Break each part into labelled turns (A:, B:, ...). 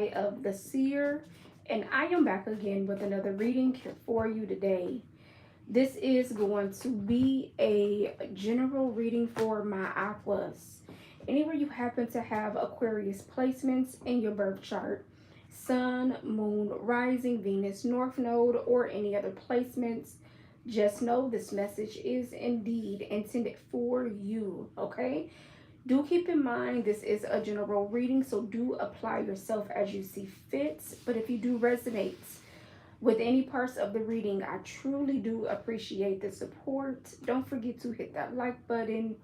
A: of the seer, and I am back again with another reading here for you today. This is going to be a general reading for my aquas. Anywhere you happen to have Aquarius placements in your birth chart, sun, moon, rising, Venus, north node, or any other placements, just know this message is indeed intended for you, okay? Do keep in mind this is a general reading, so do apply yourself as you see fit. But if you do resonate with any parts of the reading, I truly do appreciate the support. Don't forget to hit that like button,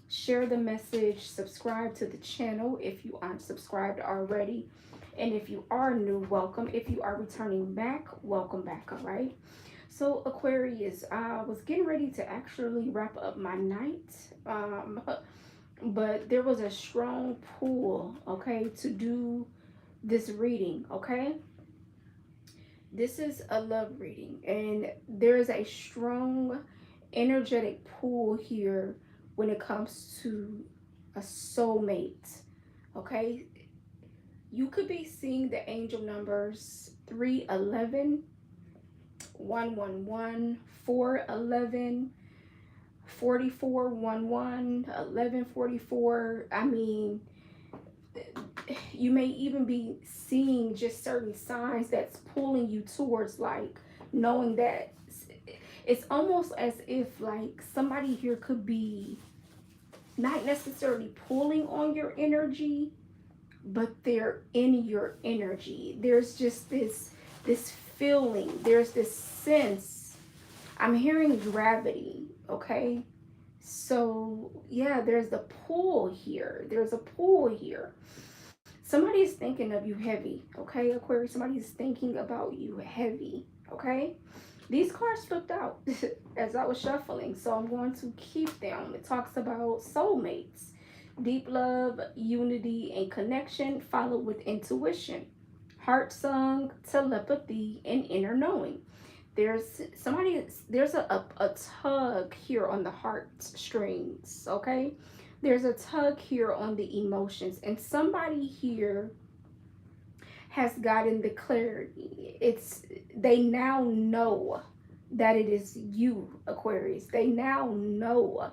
A: share the message, subscribe to the channel if you aren't subscribed already. And if you are new, welcome. If you are returning back, welcome back, all right? So Aquarius, I was getting ready to actually wrap up my night. But there was a strong pull, okay, to do this reading, okay? This is a love reading, and there is a strong energetic pull here when it comes to a soulmate, okay? You could be seeing the angel numbers 311, 111, 411, 4411, 1144. I mean, you may even be seeing just certain signs that's pulling you towards, like, knowing that it's almost as if like somebody here could be not necessarily pulling on your energy, but they're in your energy. There's just this feeling, there's this sense. I'm hearing gravity, okay? So yeah, there's the pull here. There's a pull here. Somebody is thinking of you heavy, okay, Aquarius? Somebody is thinking about you heavy, okay? These cards flipped out as I was shuffling, so I'm going to keep them. It talks about soulmates, deep love, unity, and connection, followed with intuition, heart song, telepathy, and inner knowing. There's a tug here on the heartstrings, okay? There's a tug here on the emotions, and somebody here has gotten the clarity. They now know that it is you, Aquarius. They now know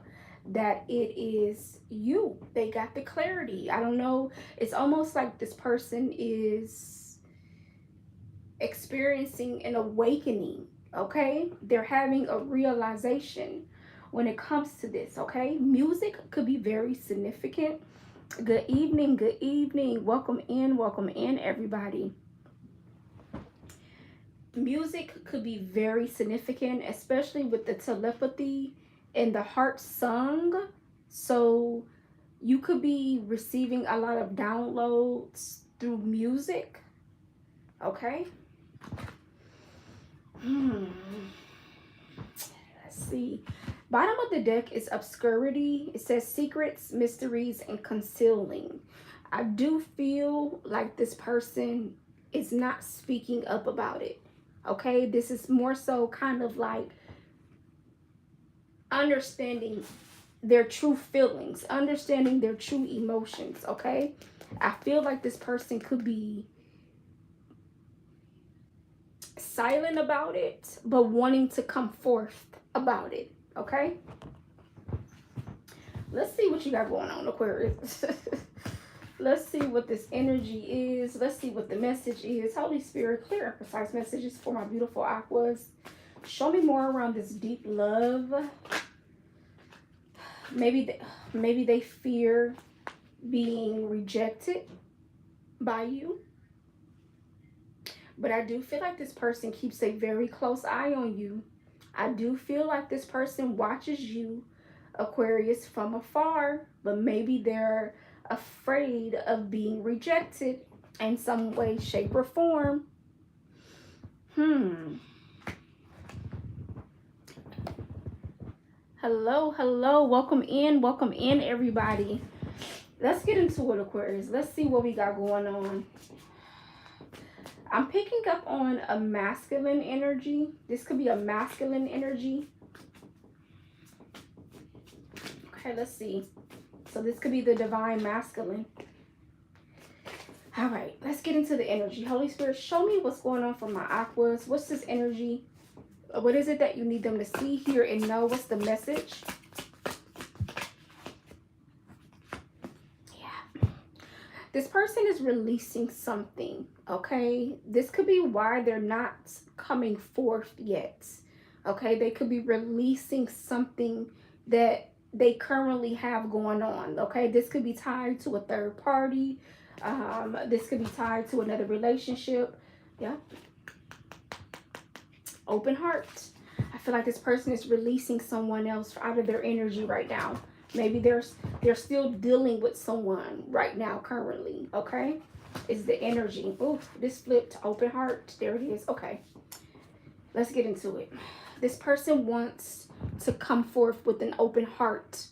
A: that it is you. They got the clarity. I don't know. It's almost like this person is experiencing an awakening, okay? They're having a realization when it comes to this, okay? Music could be very significant. Good evening, good evening. Welcome in, everybody. Music could be very significant, especially with the telepathy and the heart song. So you could be receiving a lot of downloads through music, okay? Let's see. Bottom of the deck is obscurity. It says secrets, mysteries, and concealing. I do feel like this person is not speaking up about it. Okay, this is more so kind of like understanding their true feelings, understanding their true emotions. Okay, I feel like this person could be silent about it, but wanting to come forth about it. Okay, let's see what you got going on, Aquarius. Let's see what this energy is. Let's see what the message is. Holy Spirit, clear and precise messages for my beautiful aquas. Show me more around this deep love. Maybe they fear being rejected by you. But I do feel like this person keeps a very close eye on you. I do feel like this person watches you, Aquarius, from afar, but maybe they're afraid of being rejected in some way, shape, or form. Hello. Welcome in, everybody. Let's get into it, Aquarius. Let's see what we got going on. I'm picking up on a masculine energy. This could be a masculine energy. Okay, let's see. So this could be the divine masculine. All right, let's get into the energy. Holy Spirit, show me what's going on for my Aquas. What's this energy? What is it that you need them to see, hear, and know? What's the message? Yeah. This person is releasing something, okay? This could be why they're not coming forth yet, okay? They could be releasing something that they currently have going on, okay? This could be tied to a third party. This could be tied to another relationship. Yeah. Open heart. I feel like this person is releasing someone else out of their energy right now. Maybe they're still dealing with someone right now currently, okay? Is the energy. Oh, this flipped. Open heart. There it is. Okay. Let's get into it. This person wants to come forth with an open heart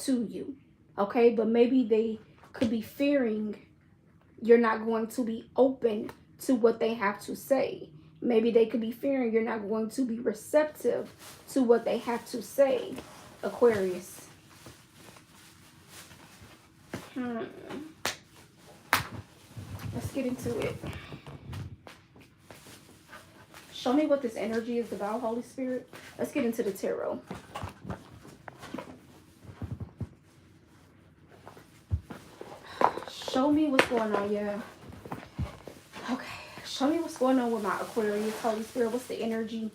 A: to you, okay? But maybe they could be fearing you're not going to be open to what they have to say. Maybe they could be fearing you're not going to be receptive to what they have to say, Aquarius. Let's get into it. Show me what this energy is about, Holy Spirit. Let's get into the tarot. Show me what's going on, yeah. Okay. Show me what's going on with my Aquarius, Holy Spirit. What's the energy?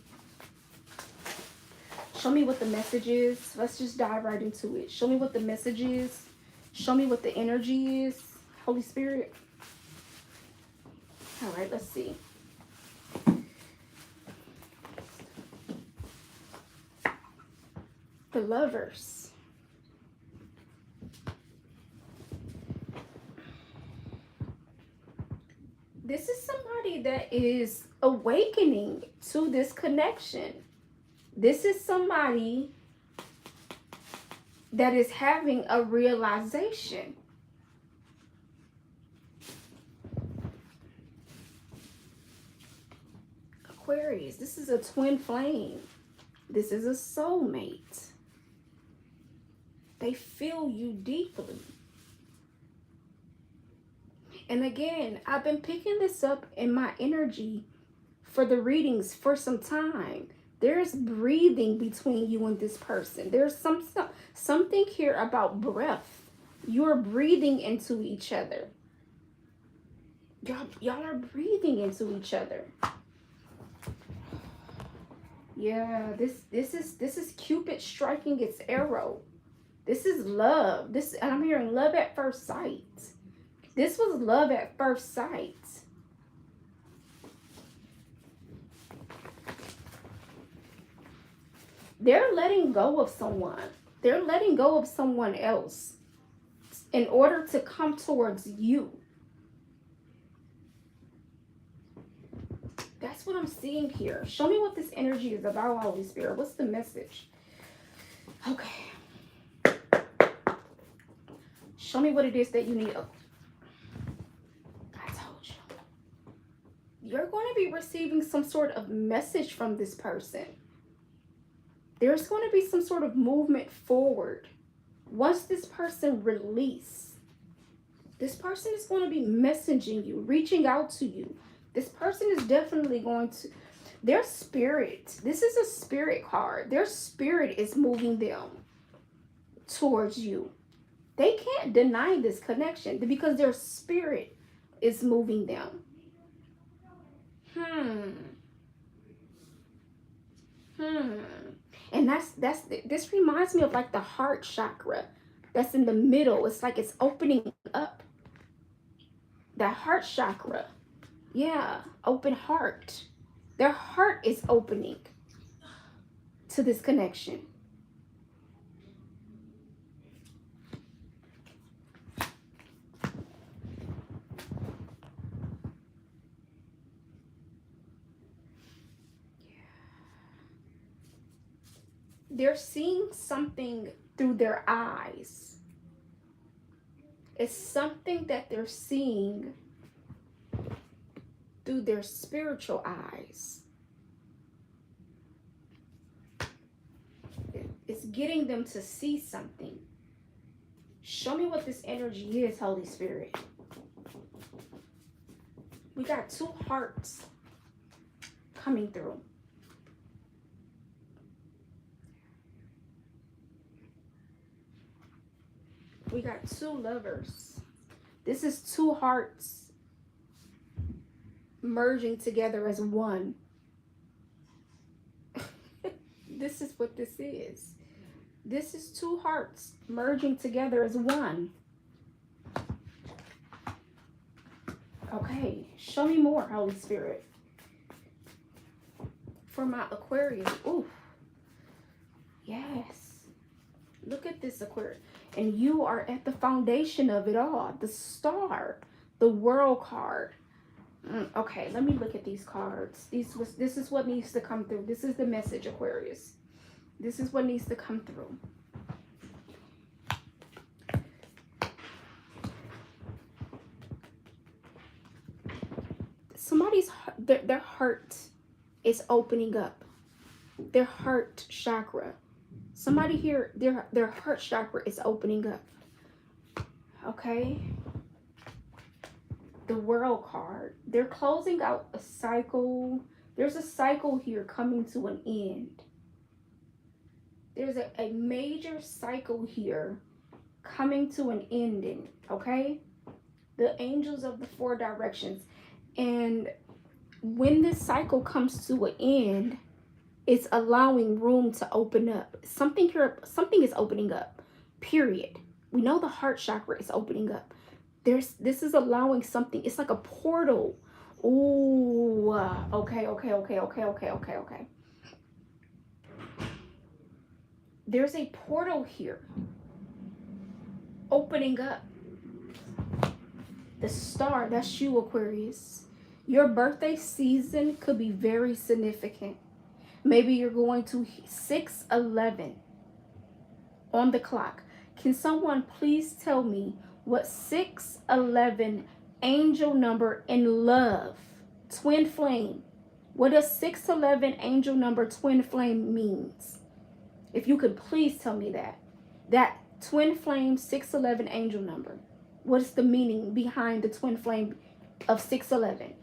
A: Show me what the message is. Let's just dive right into it. Show me what the message is. Show me what the energy is, Holy Spirit. All right, let's see. The Lovers. This is somebody that is awakening to this connection. This is somebody that is having a realization. Aquarius, this is a twin flame. This is a soulmate. They feel you deeply. And again, I've been picking this up in my energy for the readings for some time. There's breathing between you and this person. There's something here about breath. You're breathing into each other. Y'all are breathing into each other. Yeah, this is Cupid striking its arrow. This is love. And I'm hearing love at first sight. This was love at first sight. They're letting go of someone. They're letting go of someone else in order to come towards you. That's what I'm seeing here. Show me what this energy is about, Holy Spirit. What's the message? Okay. Show me what it is that you need. You're going to be receiving some sort of message from this person. There's going to be some sort of movement forward. Once this person releases, this person is going to be messaging you, reaching out to you. This person is definitely going to, their spirit, this is a spirit card. Their spirit is moving them towards you. They can't deny this connection because their spirit is moving them. And this reminds me of like the heart chakra that's in the middle. It's like it's opening up. That heart chakra. Yeah, open heart. Their heart is opening to this connection. They're seeing something through their eyes. It's something that they're seeing through their spiritual eyes. It's getting them to see something. Show me what this energy is, Holy Spirit. We got 2 hearts coming through. We got 2 lovers. This is 2 hearts merging together as one. This is what this is. This is 2 hearts merging together as one. Okay, show me more, Holy Spirit. For my Aquarius. Ooh. Yes. Look at this, Aquarius. And you are at the foundation of it all. The star. The world card. Okay, let me look at these cards. This is what needs to come through. This is the message, Aquarius. This is what needs to come through. Somebody's their heart is opening up. Their heart chakra. Somebody here, their heart chakra is opening up. Okay. The world card. They're closing out a cycle. There's a cycle here coming to an end. There's a major cycle here coming to an ending. Okay. The angels of the 4 directions. And when this cycle comes to an end, it's allowing room to open up. Something is opening up. Period. We know the heart chakra is opening up. This is allowing something. It's like a portal. Ooh. Okay. There's a portal here opening up. The star, that's you, Aquarius. Your birthday season could be very significant. Maybe you're going to 6/11 on the clock. Can someone please tell me what 6/11 angel number in love, twin flame? What does 6/11 angel number twin flame means? If you could please tell me that. That twin flame 6/11 angel number. What is the meaning behind the twin flame of 6/11?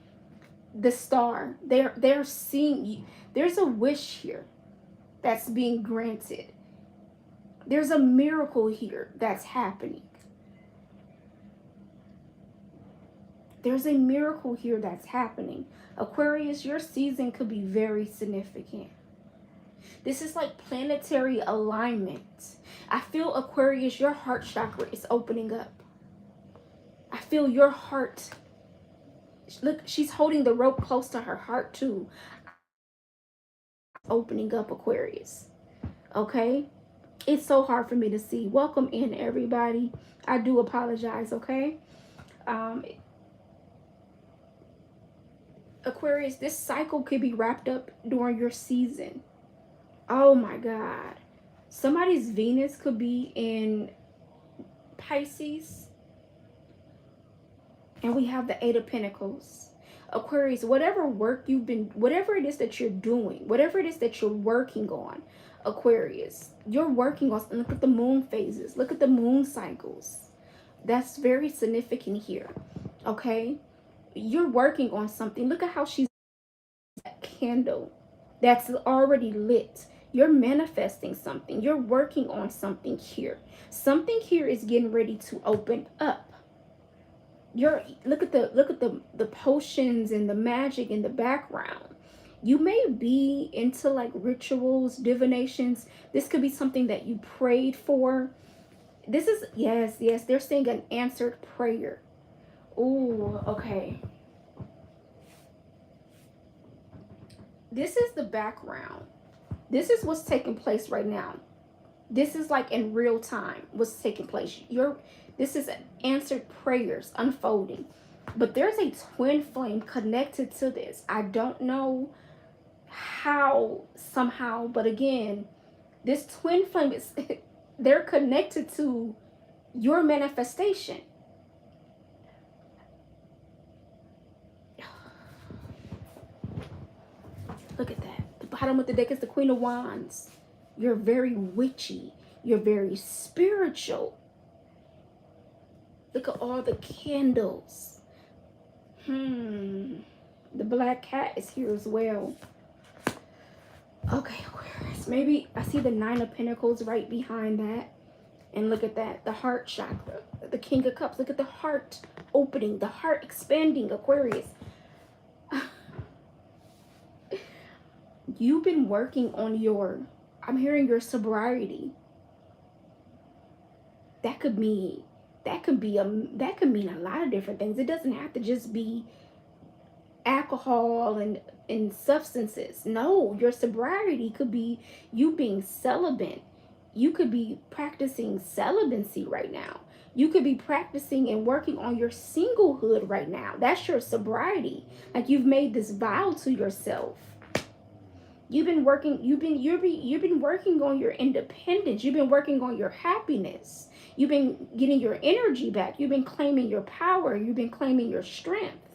A: The star. They're seeing you. There's a wish here that's being granted. There's a miracle here that's happening. There's a miracle here that's happening. Aquarius, your season could be very significant. This is like planetary alignment. I feel, Aquarius, your heart chakra is opening up. I feel your heart. Look, she's holding the rope close to her heart too. Opening up, Aquarius. Okay? It's so hard for me to see. Welcome in, everybody. I do apologize, okay? Aquarius, this cycle could be wrapped up during your season. Oh my God. Somebody's Venus could be in Pisces. And we have the 8 of Pentacles. Aquarius, whatever it is that you're doing, whatever it is that you're working on, Aquarius, you're working on, look at the moon phases, look at the moon cycles. That's very significant here, okay? You're working on something. Look at how she's that candle that's already lit. You're manifesting something. You're working on something here. Something here is getting ready to open up. Look at the potions and the magic in the background. You may be into like rituals, divinations. This could be something that you prayed for. This is, yes, they're saying an answered prayer. Oh, okay. This is the background. This is what's taking place right now. This is like in real time what's taking place. This is answered prayers unfolding. But there's a twin flame connected to this. I don't know how, somehow, but again, this twin flame is, they're connected to your manifestation. Look at that. The bottom of the deck is the Queen of Wands. You're very witchy. You're very spiritual. Look at all the candles. The black cat is here as well. Okay, Aquarius. Maybe I see the 9 of Pentacles right behind that. And look at that. The heart chakra. The King of Cups. Look at the heart opening. The heart expanding, Aquarius. You've been working on your, I'm hearing your sobriety. That could mean a lot of different things. It doesn't have to just be alcohol and substances. No, your sobriety could be you being celibate. You could be practicing celibacy right now. You could be practicing and working on your singlehood right now. That's your sobriety. Like you've made this vow to yourself. You've been working on your independence. You've been working on your happiness. You've been getting your energy back. You've been claiming your power. You've been claiming your strength.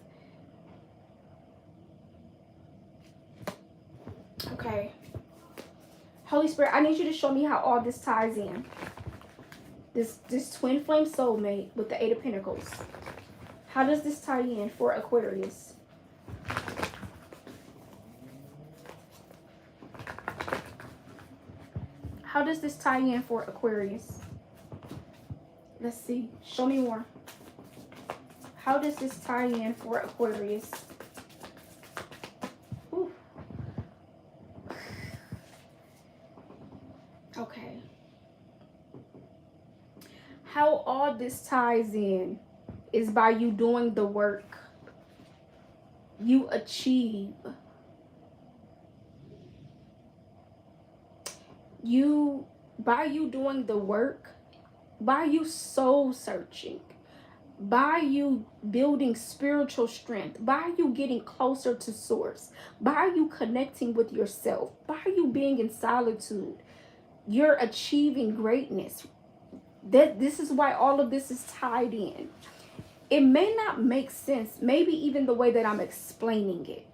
A: Okay. Holy Spirit, I need you to show me how all this ties in. This twin flame soulmate with the 8 of Pentacles. How does this tie in for Aquarius? How does this tie in for Aquarius? Let's see. Show me more. How does this tie in for Aquarius? Ooh. Okay. How all this ties in is by you doing the work. You achieve. By you doing the work, by you soul searching, by you building spiritual strength, by you getting closer to source, by you connecting with yourself, by you being in solitude, you're achieving greatness. This is why all of this is tied in. It may not make sense, maybe even the way that I'm explaining it.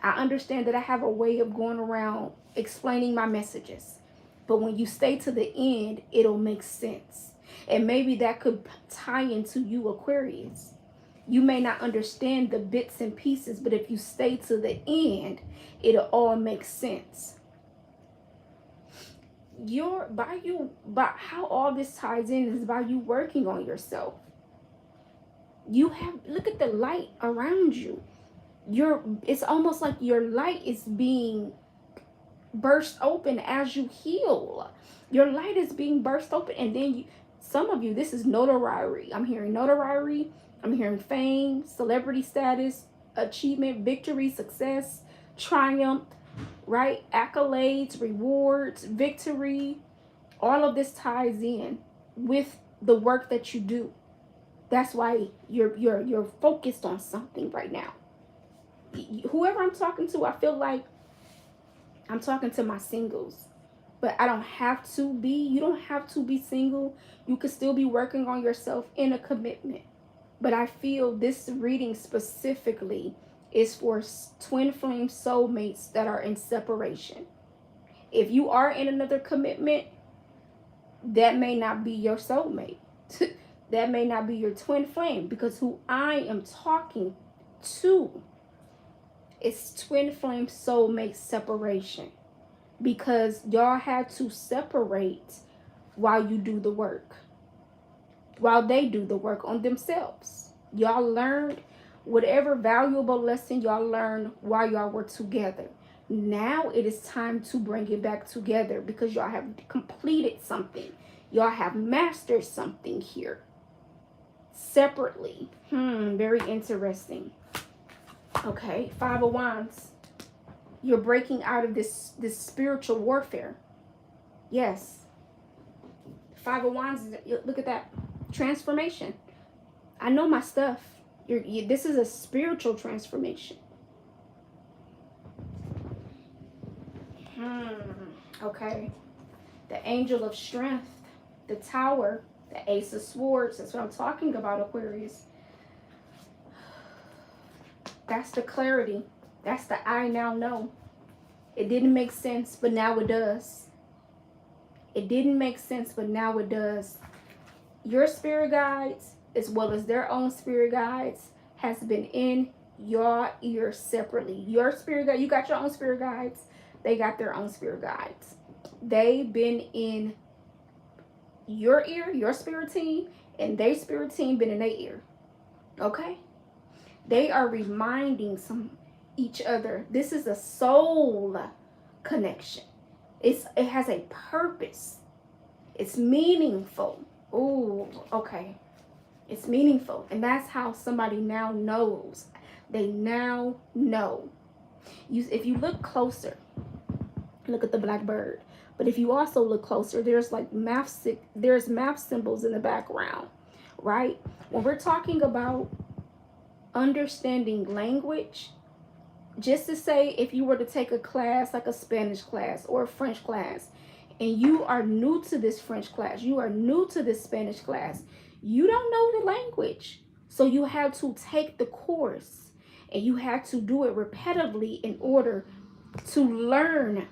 A: I understand that I have a way of going around explaining my messages. But when you stay to the end, it'll make sense. And maybe that could tie into you, Aquarius. You may not understand the bits and pieces, but if you stay to the end, it'll all make sense. By how all this ties in is by you working on yourself. Look at the light around you. It's almost like your light is being burst open as you heal. Your light is being burst open, and then some of you, this is notoriety. I'm hearing notoriety. I'm hearing fame, celebrity status, achievement, victory, success, triumph, right? Accolades, rewards, victory. All of this ties in with the work that you do. That's why you're focused on something right now. Whoever I'm talking to, I feel like I'm talking to my singles, but I don't have to be. You don't have to be single. You could still be working on yourself in a commitment. But I feel this reading specifically is for twin flame soulmates that are in separation. If you are in another commitment, that may not be your soulmate. That may not be your twin flame, because who I am talking to, it's twin flame soulmate separation, because y'all had to separate while you do the work, while they do the work on themselves. Y'all learned whatever valuable lesson y'all learned while y'all were together. Now it is time to bring it back together, because y'all have completed something. Y'all have mastered something here separately. Very interesting. Okay, 5 of Wands. You're breaking out of this spiritual warfare. Yes. 5 of Wands, look at that. Transformation. I know my stuff. This is a spiritual transformation. Okay. The Angel of Strength. The Tower. The Ace of Swords. That's what I'm talking about, Aquarius. That's the clarity. That's the I now know. It didn't make sense, but now it does. It didn't make sense, but now it does. Your spirit guides, as well as their own spirit guides, has been in your ear separately. Your spirit guide, you got your own spirit guides. They got their own spirit guides. They've been in your ear, your spirit team, and their spirit team been in their ear. Okay? They are reminding each other. This is a soul connection. It has a purpose. It's meaningful. Oh, okay. It's meaningful. And that's how somebody now knows. They now know. If you look closer, look at the black bird. But if you also look closer, there's like math symbols in the background, right? When we're talking about understanding language, just to say, if you were to take a class like a Spanish class or a French class, and you are new to this French class, you are new to this Spanish class, you don't know the language. So you have to take the course, and you have to do it repetitively in order to learn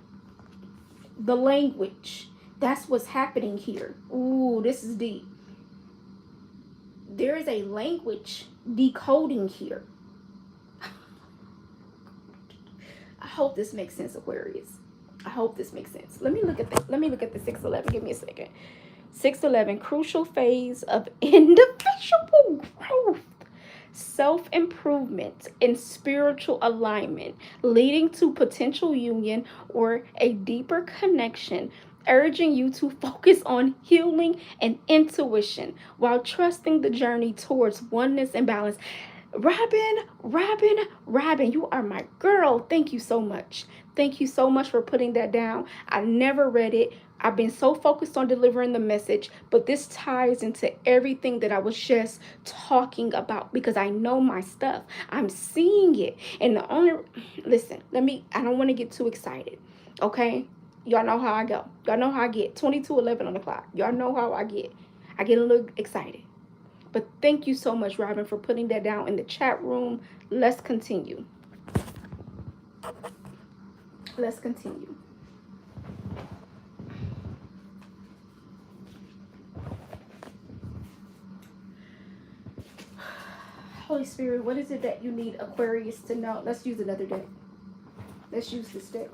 A: the language. That's what's happening here. Ooh, this is deep. There is a language decoding here. I hope this makes sense, Aquarius. I hope this makes sense. Let me look at the 611. Give me a second. 611, crucial phase of individual growth, self-improvement, and spiritual alignment, leading to potential union or a deeper connection, urging you to focus on healing and intuition while trusting the journey towards oneness and balance. Robin, you are my girl. Thank you so much. Thank you so much for putting that down. I never read it. I've been so focused on delivering the message, but this ties into everything that I was just talking about because I know my stuff. I'm seeing it. And the only, listen, I don't want to get too excited, okay? Y'all know how I go. Y'all know how I get. 22:11 on the clock. Y'all know how I get. I get a little excited. But thank you so much, Robin, for putting that down in the chat room. Let's continue. Let's continue. Holy Spirit, what is it that you need Aquarius to know? Let's use another deck. Let's use this deck.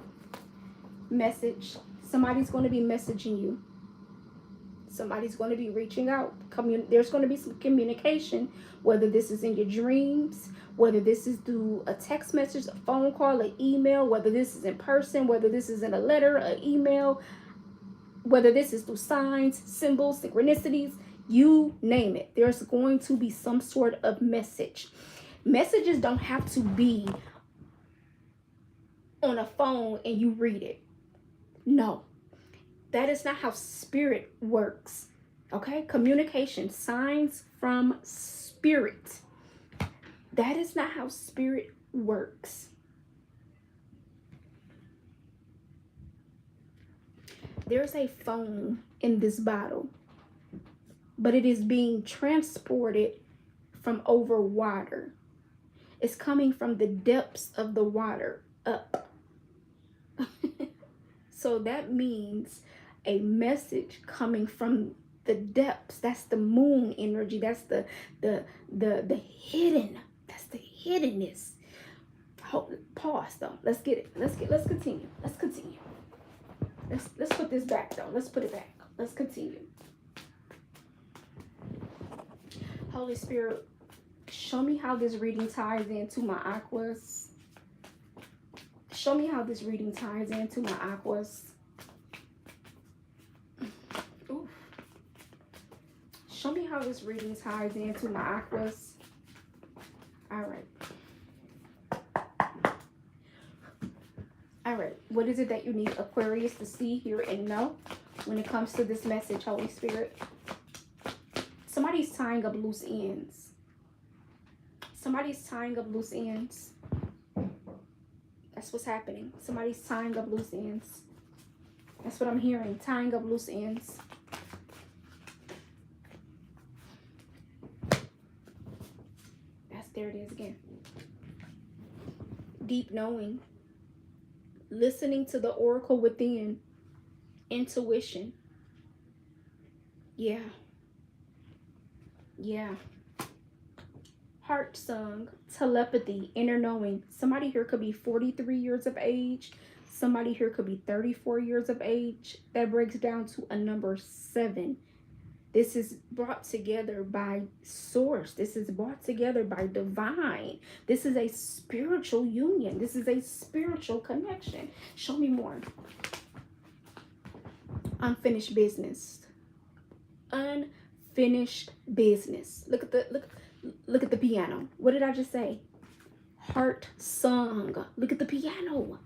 A: Message. Somebody's going to be messaging you. Somebody's going to be reaching out. There's going to be some communication, whether this is in your dreams, whether this is through a text message, a phone call, an email, whether this is in person, whether this is in a letter, an email, whether this is through signs, symbols, synchronicities, you name it. There's going to be some sort of message. Messages don't have to be on a phone and you read it. No. That is not how spirit works. Okay? Communication, signs from spirit. That is not how spirit works. There's a phone in this bottle, but it is being transported from over water. It's coming from the depths of the water up. So that means a message coming from the depths. That's the moon energy. That's the hidden. That's the hiddenness. Pause though. Let's get it. Let's continue. Let's continue. Let's put this back though. Let's put it back. Let's continue. Holy Spirit, show me how this reading ties into my Aquas. Show me how this reading ties into my Aquas. Ooh. Show me how this reading ties into my Aquas. All right. All right. What is it that you need Aquarius to see, hear, and know when it comes to this message, Holy Spirit? Somebody's tying up loose ends. Somebody's tying up loose ends. That's what's happening. Somebody's tying up loose ends. That's what I'm hearing. Tying up loose ends. There it is again. Deep knowing. Listening to the oracle within. Intuition. Yeah. Yeah. heart song, telepathy, inner knowing. Somebody here could be 43 years of age. Somebody here could be 34 years of age. That breaks down to a number 7. This is brought together by source. This is brought together by divine. This is a spiritual union. This is a spiritual connection. Show me more. Unfinished business. Unfinished business. Look at the piano. What did I just say? Heart song. Look at the piano.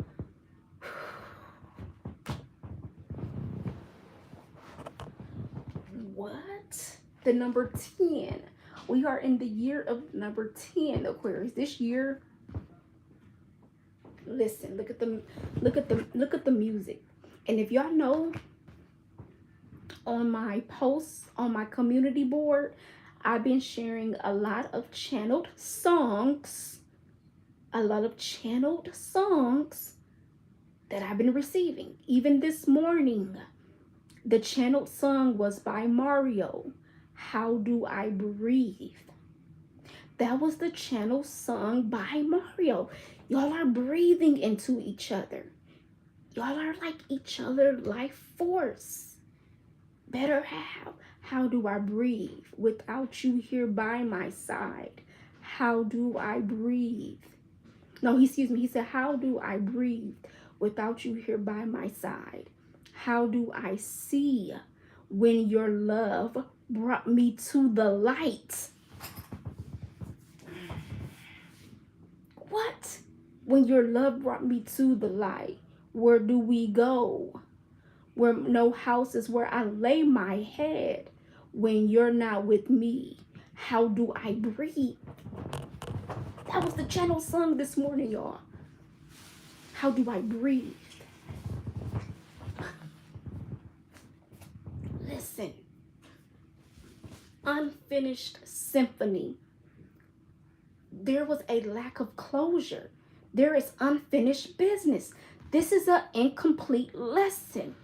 A: What? The number 10. We are in the year of number 10, Aquarius. This year, listen, look at the music. And if y'all know, on my posts on my community board, I've been sharing a lot of channeled songs. A lot of channeled songs that I've been receiving. Even this morning, the channeled song was by Mario. How Do I Breathe? That was the channel song by Mario. Y'all are breathing into each other. Y'all are like each other life force. Better have. How do I breathe without you here by my side? How do I breathe? No, excuse me. He said, how do I breathe without you here by my side? How do I see when your love brought me to the light? What? When your love brought me to the light, where do we go? Where no house is where I lay my head. When you're not with me, how do I breathe? That was the channel song this morning, y'all. How do I breathe? Listen. Unfinished symphony. There was a lack of closure. There is unfinished business. This is an incomplete lesson.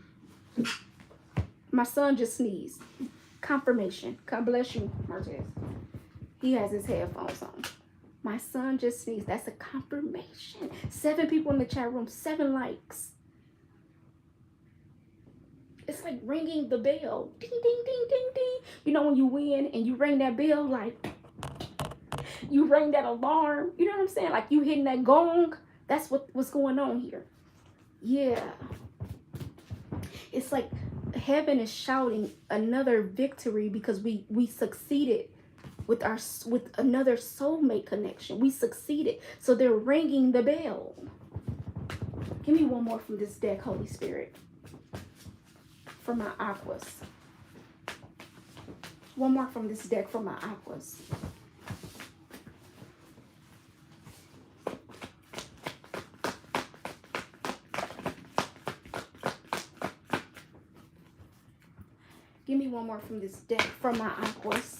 A: My son just sneezed. Confirmation. God bless you, Martez. He has his headphones on. My son just sneezed. That's a confirmation. 7 people in the chat room. 7 likes. It's like ringing the bell. Ding, ding, ding, ding, ding. You know when you win and you ring that bell, like you ring that alarm. You know what I'm saying? Like you hitting that gong. That's what's going on here. Yeah. It's like heaven is shouting another victory because we succeeded with another soulmate connection. We succeeded. So they're ringing the bell. Give me one more from this deck, Holy Spirit. For my aquas. One more from this deck for my aquas. Give me one more from this deck for my aquas.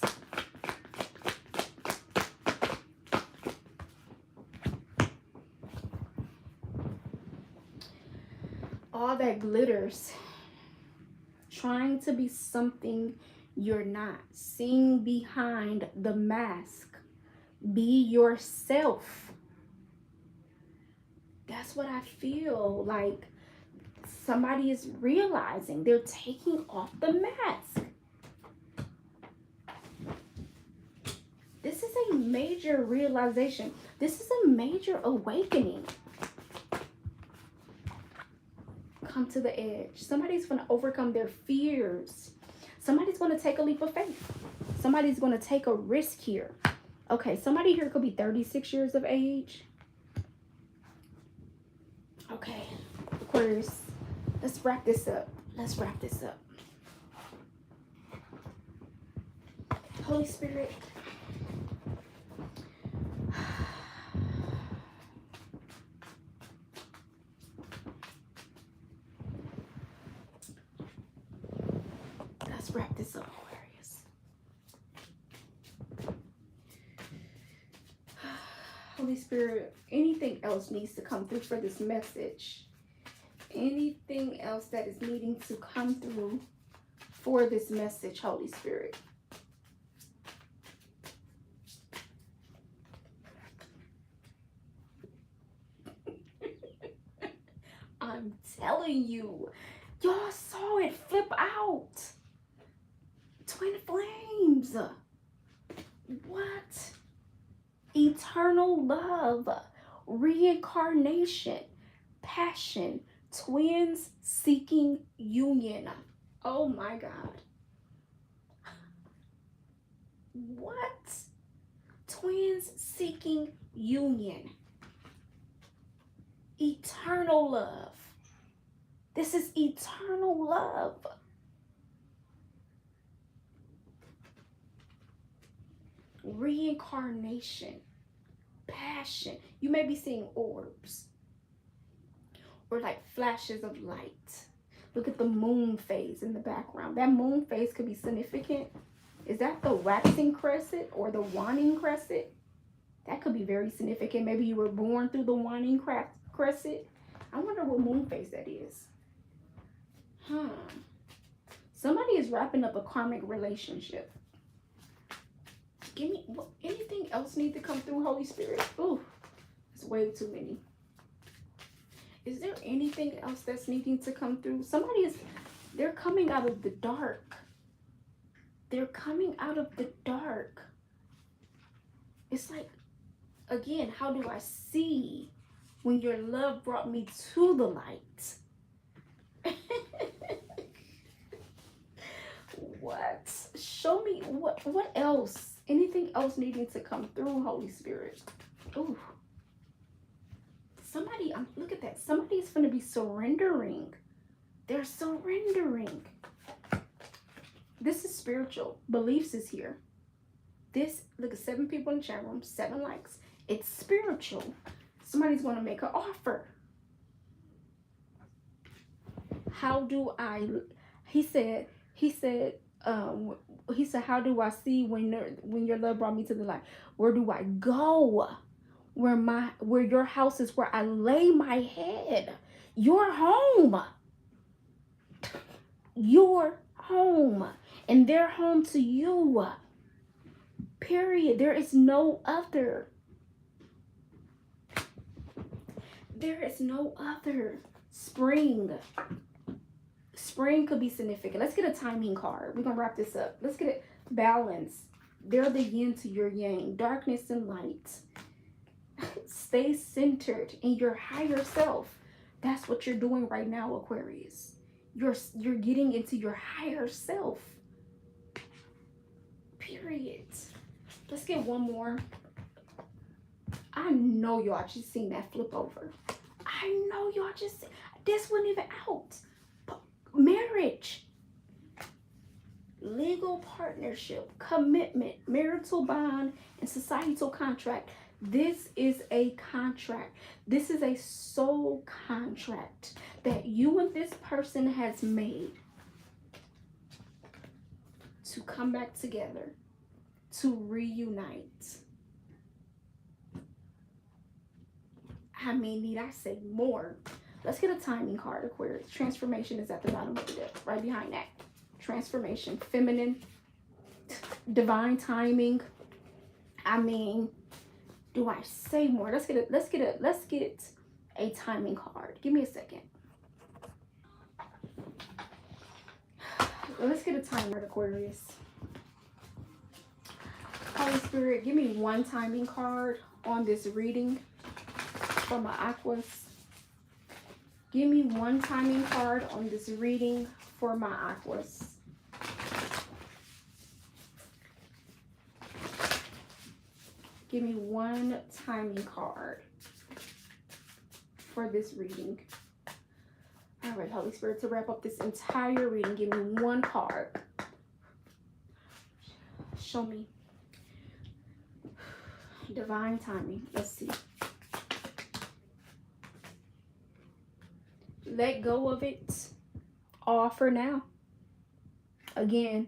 A: All that glitters. Trying to be something you're not. Seeing behind the mask. Be yourself. That's what I feel like somebody is realizing. They're taking off the mask. This is a major realization. This is a major awakening. Come to the edge. Somebody's going to overcome their fears. Somebody's going to take a leap of faith. Somebody's going to take a risk here. Okay, somebody here could be 36 years of age. Okay, Aquarius, let's wrap this up. Let's wrap this up. Holy Spirit. Let's wrap this up, Aquarius. Holy Spirit, anything else needs to come through for this message? Anything else that is needing to come through for this message, Holy Spirit? I'm telling you. Y'all saw it flip out. Twin flames. What? Eternal love, reincarnation, passion, twins seeking union. Oh my God. What? Twins seeking union. Eternal love. This is eternal love. Reincarnation, passion. You may be seeing orbs or like flashes of light. Look at the moon phase in the background. That moon phase could be significant. Is that the waxing crescent or the waning crescent? That could be very significant. Maybe you were born through the waning crescent. I wonder what moon phase that is. Somebody is wrapping up a karmic relationship. Give me anything else need to come through, Holy Spirit? Ooh, it's way too many. Is there anything else that's needing to come through? They're coming out of the dark. They're coming out of the dark. It's like, again, how do I see when your love brought me to the light? What? Show me what else? Anything else needing to come through, Holy Spirit? Ooh. Somebody, look at that. Somebody's going to be surrendering. They're surrendering. This is spiritual. Beliefs is here. Look at 7 people in the chat room, 7 likes. It's spiritual. Somebody's going to make an offer. How do I, he said, how do I see when your love brought me to the light? Where do I go? Where your house is, where I lay my head. Your home. Your home. And they're home to you. Period. There is no other. There is no other. Spring. Spring could be significant. Let's get a timing card. We're going to wrap this up. Let's get it. Balance. They're the yin to your yang. Darkness and light. Stay centered in your higher self. That's what you're doing right now, Aquarius. You're getting into your higher self. Period. Let's get one more. I know y'all just seen that flip over. I know y'all just this wasn't even out. Marriage, legal partnership, commitment, marital bond, and societal contract. This is a contract. This is a soul contract that you and this person has made to come back together, to reunite. I mean, need I say more? Let's get a timing card, Aquarius. Transformation is at the bottom of the deck, right behind that. Transformation, feminine, divine timing. I mean, do I say more? Let's get a timing card. Give me a second. Let's get a timer, Aquarius. Holy Spirit, give me one timing card on this reading for my Aquas. Give me one timing card on this reading for my Aquas. Give me one timing card for this reading. All right, Holy Spirit, to wrap up this entire reading, give me one card. Show me. Divine timing. Let's see. Let go of it all for now. Again,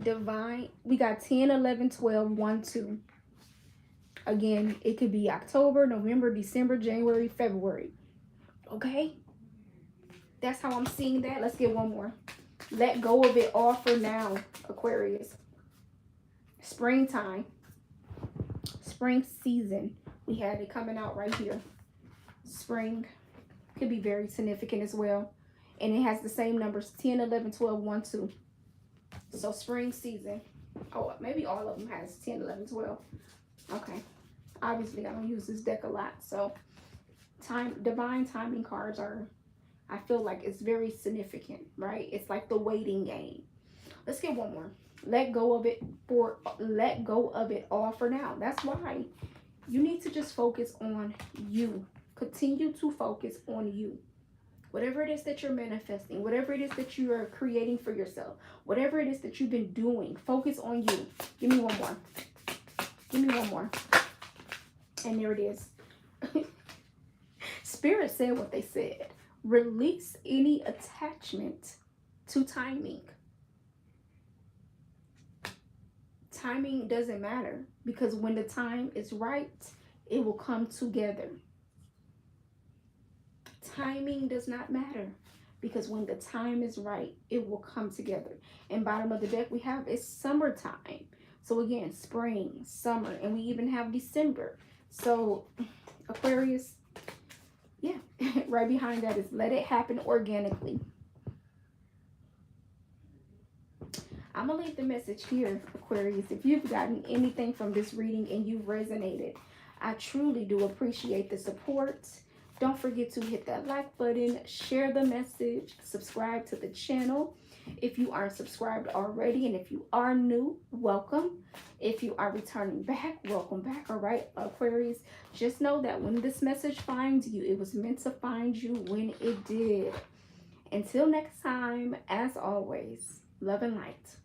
A: divine. We got 10, 11, 12, 1, 2. Again, it could be October, November, December, January, February. Okay? That's how I'm seeing that. Let's get one more. Let go of it all for now, Aquarius. Springtime. Spring season. We had it coming out right here. Spring. Could be very significant as well. And it has the same numbers, 10, 11, 12, 1, 2. So spring season. Oh, maybe all of them has 10, 11, 12. Okay. Obviously, I don't use this deck a lot. So divine timing cards are, I feel like it's very significant, right? It's like the waiting game. Let's get one more. Let go of it all for now. That's why you need to just focus on you. Continue to focus on you. Whatever it is that you're manifesting, whatever it is that you are creating for yourself, whatever it is that you've been doing, focus on you. Give me one more. Give me one more. And there it is. Spirit said what they said. Release any attachment to timing. Timing doesn't matter, because when the time is right, it will come together. Timing does not matter, because when the time is right, it will come together. And bottom of the deck we have is summertime. So again, spring, summer, and we even have December. So Aquarius, yeah, right behind that is let it happen organically. I'm going to leave the message here, Aquarius. If you've gotten anything from this reading and you've resonated, I truly do appreciate the support. Don't forget to hit that like button, share the message, subscribe to the channel if you aren't subscribed already. And if you are new, welcome. If you are returning back, welcome back. All right, Aquarius, just know that when this message finds you, it was meant to find you when it did. Until next time, as always, love and light.